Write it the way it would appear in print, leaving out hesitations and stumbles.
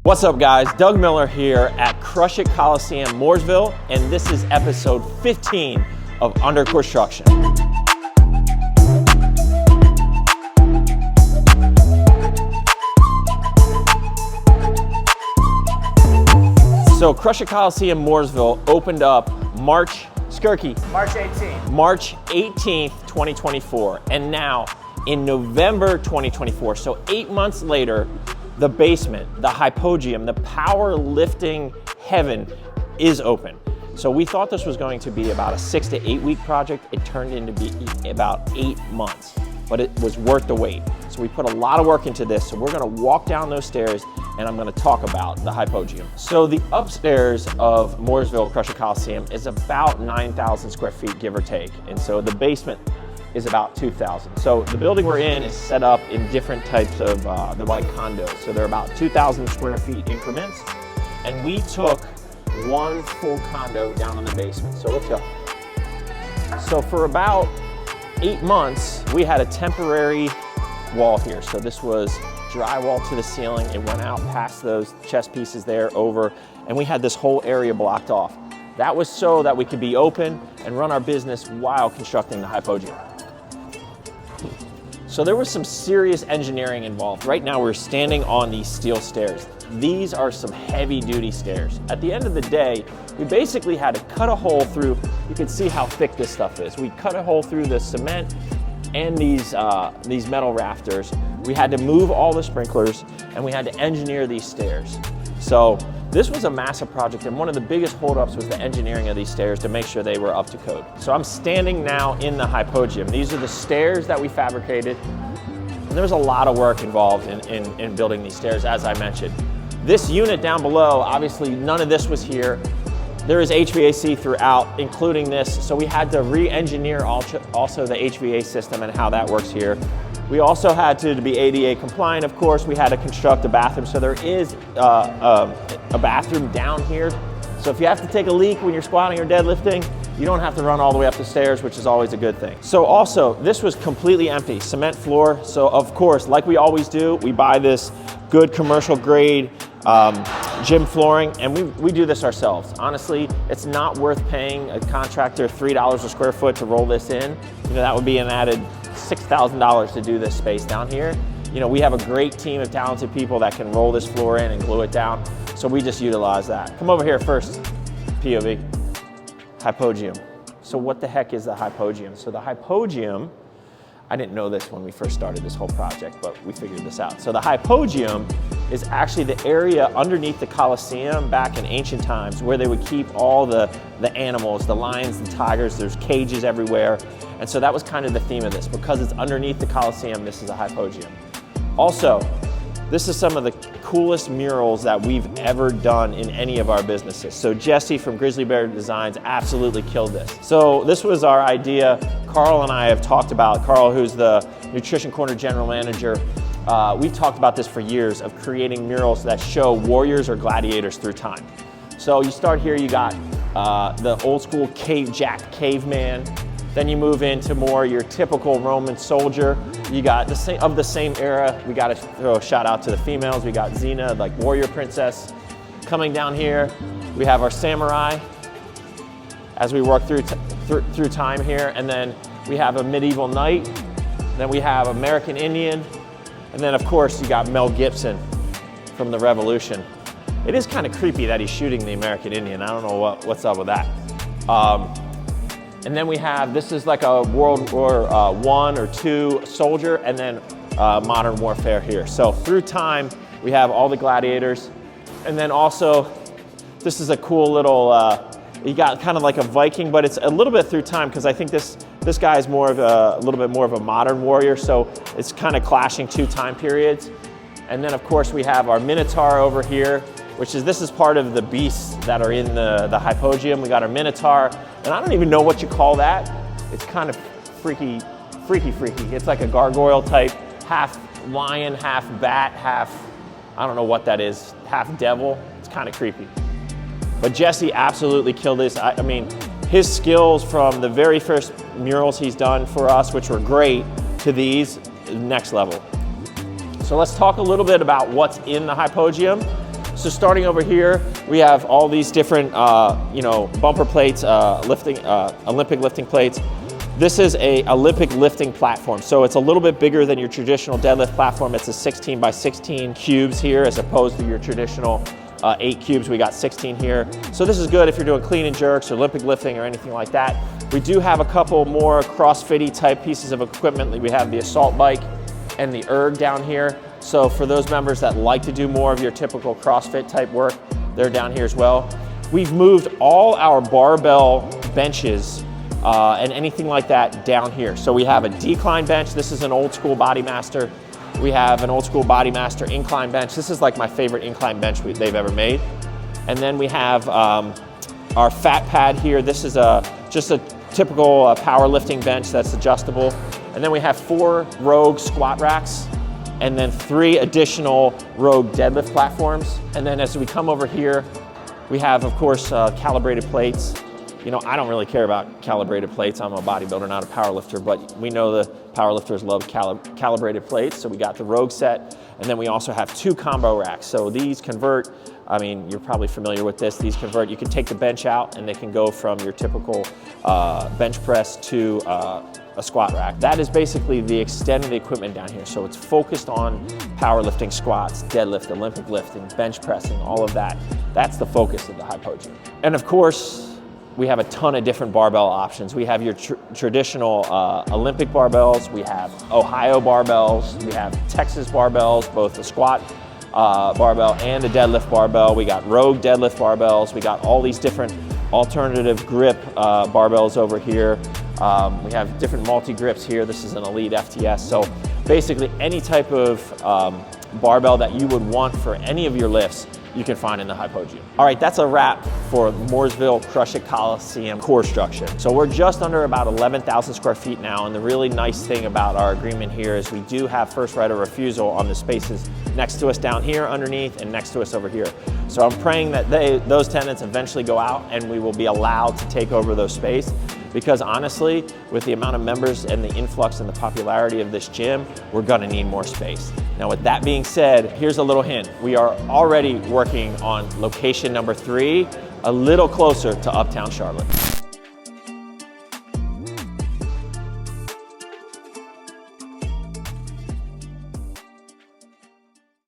What's up guys, Doug Miller here at Crush It Coliseum, Mooresville, and this is episode 15 of Under Corestruction. So Crush It Coliseum, Mooresville opened up March 18th. March 18th, 2024, and now in November 2024, so 8 months later, the basement, the Hypogeum, the powerlifting heaven is open. So we thought this was going to be about a 6 to 8 week project. It turned into be about 8 months, but it was worth the wait. So we put a lot of work into this. So we're gonna walk down those stairs and I'm gonna talk about the Hypogeum. So the upstairs of Mooresville Crush It Coliseum is about 9,000 square feet, give or take. And so the basement is about 2,000. So the building we're in is set up in different types of the white condos. So they're about 2,000 square feet increments. And we took one full condo down in the basement. So let's go. So for about 8 months, we had a temporary wall here. So this was drywall to the ceiling. It went out past those chest pieces there over, and we had this whole area blocked off. That was so that we could be open and run our business while constructing the Hypogeum. So there was some serious engineering involved. Right now we're standing on these steel stairs. These are some heavy duty stairs. At the end of the day, we basically had to cut a hole through, you can see how thick this stuff is. We cut a hole through the cement and these metal rafters. We had to move all the sprinklers and we had to engineer these stairs. So this was a massive project, and one of the biggest holdups was the engineering of these stairs to make sure they were up to code. So I'm standing now in the Hypogeum. These are the stairs that we fabricated, and there was a lot of work involved in building these stairs, as I mentioned. This unit down below, obviously none of this was here. There is HVAC throughout, including this, so we had to re-engineer also the HVAC system and how that works here. We also had to be ADA compliant, of course. We had to construct a bathroom. So there is a bathroom down here. So if you have to take a leak when you're squatting or deadlifting, you don't have to run all the way up the stairs, which is always a good thing. So also, this was completely empty, cement floor. So of course, like we always do, we buy this good commercial grade gym flooring, and we do this ourselves. Honestly, it's not worth paying a contractor $3 a square foot to roll this in. You know, that would be an added $6,000 to do this space down here. You know, we have a great team of talented people that can roll this floor in and glue it down. So we just utilize that. Come over here first, POV, Hypogeum. So what the heck is the Hypogeum? So the Hypogeum, I didn't know this when we first started this whole project, but we figured this out. So the Hypogeum is actually the area underneath the Coliseum back in ancient times where they would keep all the animals, the lions, the tigers, there's cages everywhere. And so that was kind of the theme of this. Because it's underneath the Coliseum, this is a Hypogeum. Also, this is some of the coolest murals that we've ever done in any of our businesses. So Jesse from Grizzly Bear Designs absolutely killed this. So this was our idea. Carl and I have talked about, Carl, who's the Nutrition Corner General Manager, we've talked about this for years, of creating murals that show warriors or gladiators through time. So you start here, you got the old school jacked caveman. Then you move into more your typical Roman soldier. You got of the same era. We got to throw a shout out to the females. We got Xena, like warrior princess. Coming down here, we have our samurai as we work through time here. And then we have a medieval knight. Then we have American Indian. And then of course you got Mel Gibson from the Revolution. It is kind of creepy that he's shooting the American Indian. I don't know what's up with that. And then we have, this is like a World War I or II soldier, and then modern warfare here. So through time, we have all the gladiators. And then also, this is a cool little, you got kind of like a Viking, but it's a little bit through time because I think this guy is more of a little bit more of a modern warrior. So it's kind of clashing two time periods. And then of course we have our Minotaur over here, this is part of the beasts that are in the Hypogeum. We got our Minotaur, and I don't even know what you call that. It's kind of freaky. It's like a gargoyle type, half lion, half bat, half, I don't know what that is, half devil. It's kind of creepy. But Jesse absolutely killed this. I mean, his skills from the very first murals he's done for us, which were great, to these, next level. So let's talk a little bit about what's in the Hypogeum. So starting over here, we have all these different, you know, bumper plates, Olympic lifting plates. This is a Olympic lifting platform. So it's a little bit bigger than your traditional deadlift platform. It's a 16 by 16 cubes here as opposed to your traditional 8 cubes. We got 16 here. So this is good if you're doing clean and jerks or Olympic lifting or anything like that. We do have a couple more CrossFit-y type pieces of equipment. We have the assault bike and the erg down here. So for those members that like to do more of your typical CrossFit type work, they're down here as well. We've moved all our barbell benches and anything like that down here. So we have a decline bench. This is an old school Bodymaster. We have an old school Bodymaster incline bench. This is like my favorite incline bench they've ever made. And then we have our fat pad here. This is just a typical powerlifting bench that's adjustable. And then we have 4 Rogue squat racks and then 3 additional Rogue deadlift platforms. And then as we come over here, we have, of course, calibrated plates. You know, I don't really care about calibrated plates. I'm a bodybuilder, not a powerlifter, but we know the powerlifters love calibrated plates. So we got the Rogue set, and then we also have 2 combo racks. So these convert, I mean, you're probably familiar with this. These convert, you can take the bench out and they can go from your typical bench press to a squat rack. That is basically the extended equipment down here. So it's focused on powerlifting, squats, deadlift, Olympic lifting, bench pressing, all of that. That's the focus of the Hypogeum. And of course, we have a ton of different barbell options. We have your traditional Olympic barbells, we have Ohio barbells, we have Texas barbells, both the squat barbell and the deadlift barbell. We got Rogue deadlift barbells. We got all these different alternative grip barbells over here. We have different multi-grips here. This is an Elite FTS. So basically any type of barbell that you would want for any of your lifts, you can find in the Hypogeum. All right, that's a wrap for Mooresville Crush It Coliseum Corestruction. So we're just under about 11,000 square feet now, and the really nice thing about our agreement here is we do have first right of refusal on the spaces next to us down here underneath and next to us over here. So I'm praying that those tenants eventually go out and we will be allowed to take over those space, because honestly, with the amount of members and the influx and the popularity of this gym, we're gonna need more space. Now with that being said, here's a little hint. We are already working on location number 3, a little closer to Uptown Charlotte.